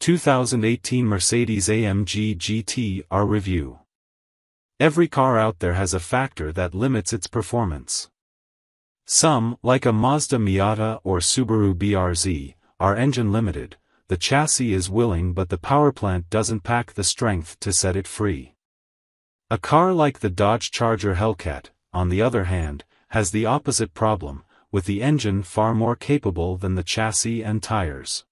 2018 Mercedes-AMG GT-R Review. Every car out there has a factor that limits its performance. Some, like a Mazda Miata or Subaru BRZ, are engine limited. The chassis is willing but the powerplant doesn't pack the strength to set it free. A car like the Dodge Charger Hellcat, on the other hand, has the opposite problem, with the engine far more capable than the chassis and tires.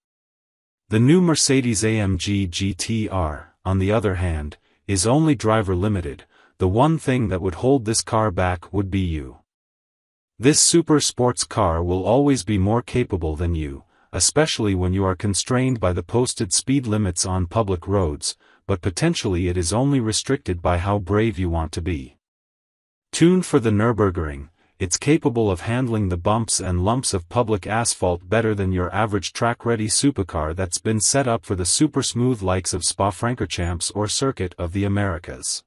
The new Mercedes-AMG GT-R, on the other hand, is only driver limited. The one thing that would hold this car back would be you. This super sports car will always be more capable than you, especially when you are constrained by the posted speed limits on public roads, but potentially it is only restricted by how brave you want to be. Tuned for the Nürburgring, it's capable of handling the bumps and lumps of public asphalt better than your average track-ready supercar that's been set up for the super smooth likes of Spa-Francorchamps or Circuit of the Americas.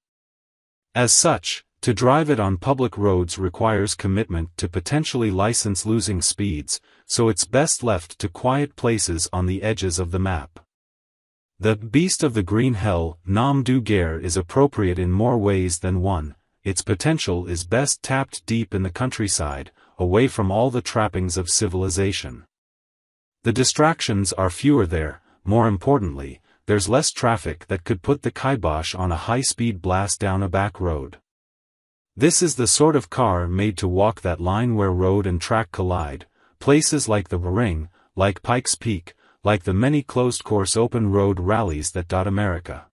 As such, to drive it on public roads requires commitment to potentially license-losing speeds, so it's best left to quiet places on the edges of the map. The beast of the green hell, nom du guerre, is appropriate in more ways than one. Its potential is best tapped deep in the countryside, away from all the trappings of civilization. The distractions are fewer there. More importantly, there's less traffic that could put the kibosh on a high-speed blast down a back road. This is the sort of car made to walk that line where road and track collide, places like the Ring, like Pikes Peak, like the many closed-course open-road rallies that dot America.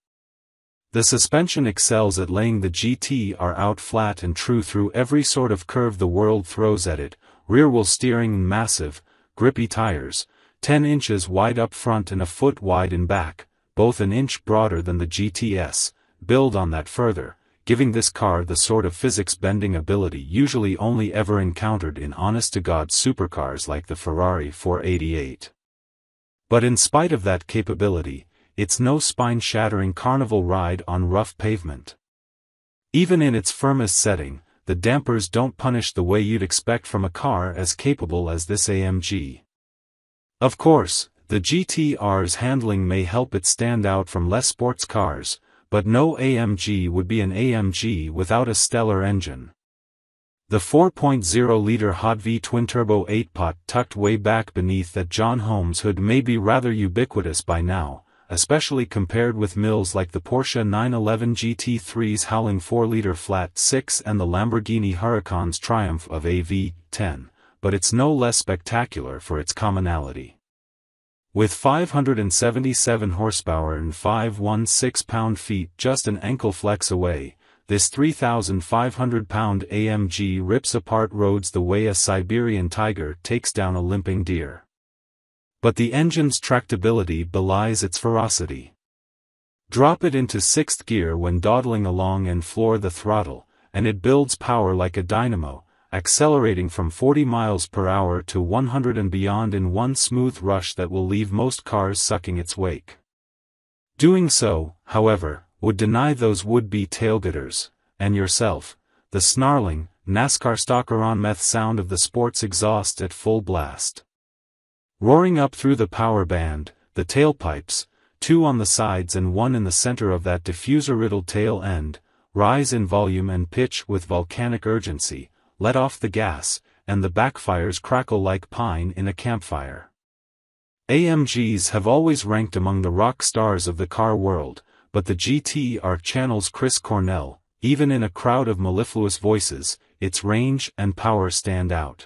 The suspension excels at laying the GT-R out flat and true through every sort of curve the world throws at it. Rear-wheel steering and massive, grippy tires, 10 inches wide up front and a foot wide in back, both an inch broader than the GTS, build on that further, giving this car the sort of physics-bending ability usually only ever encountered in honest-to-God supercars like the Ferrari 488. But in spite of that capability, it's no spine-shattering carnival ride on rough pavement. Even in its firmest setting, the dampers don't punish the way you'd expect from a car as capable as this AMG. Of course, the GT-R's handling may help it stand out from less sports cars, but no AMG would be an AMG without a stellar engine. The 4.0-liter hot V twin-turbo 8-pot tucked way back beneath that John Holmes hood may be rather ubiquitous by now, especially compared with mills like the Porsche 911 GT3's howling 4-liter flat 6 and the Lamborghini Huracan's triumph of a V10, but it's no less spectacular for its commonality. With 577 horsepower and 516 pound-feet just an ankle flex away, this 3,500-pound AMG rips apart roads the way a Siberian tiger takes down a limping deer. But the engine's tractability belies its ferocity. Drop it into 6th gear when dawdling along and floor the throttle, and it builds power like a dynamo, accelerating from 40 miles per hour to 100 and beyond in one smooth rush that will leave most cars sucking its wake. Doing so, however, would deny those would-be tailgaters, and yourself, the snarling, NASCAR stalker-on meth sound of the sport's exhaust at full blast. Roaring up through the power band, the tailpipes, 2 on the sides and 1 in the center of that diffuser-riddled tail end, rise in volume and pitch with volcanic urgency, let off the gas, and the backfires crackle like pine in a campfire. AMGs have always ranked among the rock stars of the car world, but the GT-R channels Chris Cornell. Even in a crowd of mellifluous voices, its range and power stand out.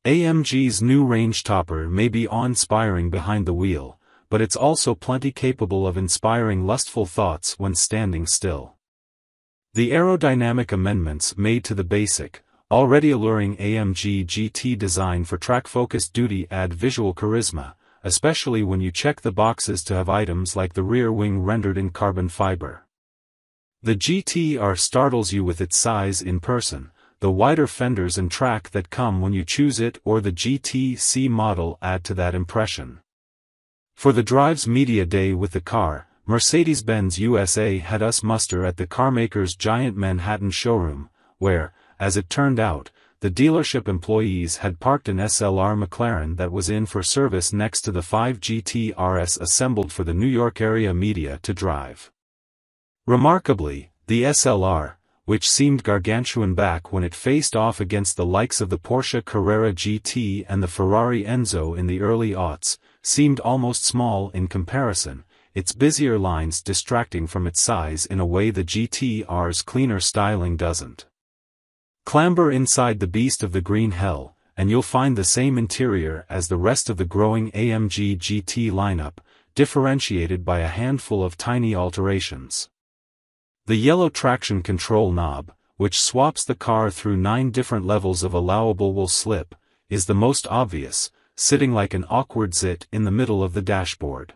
AMG's new range topper may be awe-inspiring behind the wheel, but it's also plenty capable of inspiring lustful thoughts when standing still. The aerodynamic amendments made to the basic, already alluring AMG GT design for track-focused duty add visual charisma, especially when you check the boxes to have items like the rear wing rendered in carbon fiber. The GT-R startles you with its size in person. The wider fenders and track that come when you choose it or the GT-C model add to that impression. For the Drives Media Day with the car, Mercedes-Benz USA had us muster at the carmaker's giant Manhattan showroom, where, as it turned out, the dealership employees had parked an SLR McLaren that was in for service next to the 5 GT RS assembled for the New York area media to drive. Remarkably, the SLR, which seemed gargantuan back when it faced off against the likes of the Porsche Carrera GT and the Ferrari Enzo in the early aughts, seemed almost small in comparison, its busier lines distracting from its size in a way the GT-R's cleaner styling doesn't. Clamber inside the beast of the green hell, and you'll find the same interior as the rest of the growing AMG GT lineup, differentiated by a handful of tiny alterations. The yellow traction control knob, which swaps the car through 9 different levels of allowable will slip, is the most obvious, sitting like an awkward zit in the middle of the dashboard.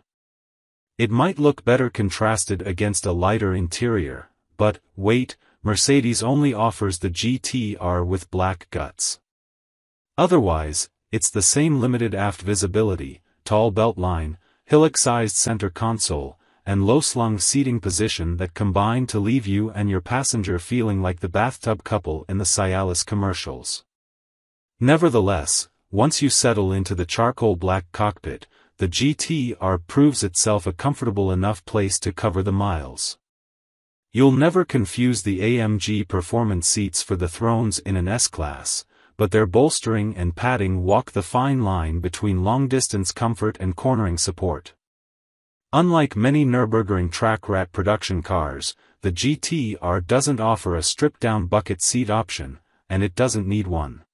It might look better contrasted against a lighter interior, but, wait, Mercedes only offers the GT-R with black guts. Otherwise, it's the same limited aft visibility, tall belt line, hillock-sized center console, and low-slung seating position that combine to leave you and your passenger feeling like the bathtub couple in the Cialis commercials. Nevertheless, once you settle into the charcoal black cockpit, the GT-R proves itself a comfortable enough place to cover the miles. You'll never confuse the AMG performance seats for the thrones in an S-Class, but their bolstering and padding walk the fine line between long-distance comfort and cornering support. Unlike many Nürburgring track rat production cars, the GT-R doesn't offer a stripped-down bucket seat option, and it doesn't need one.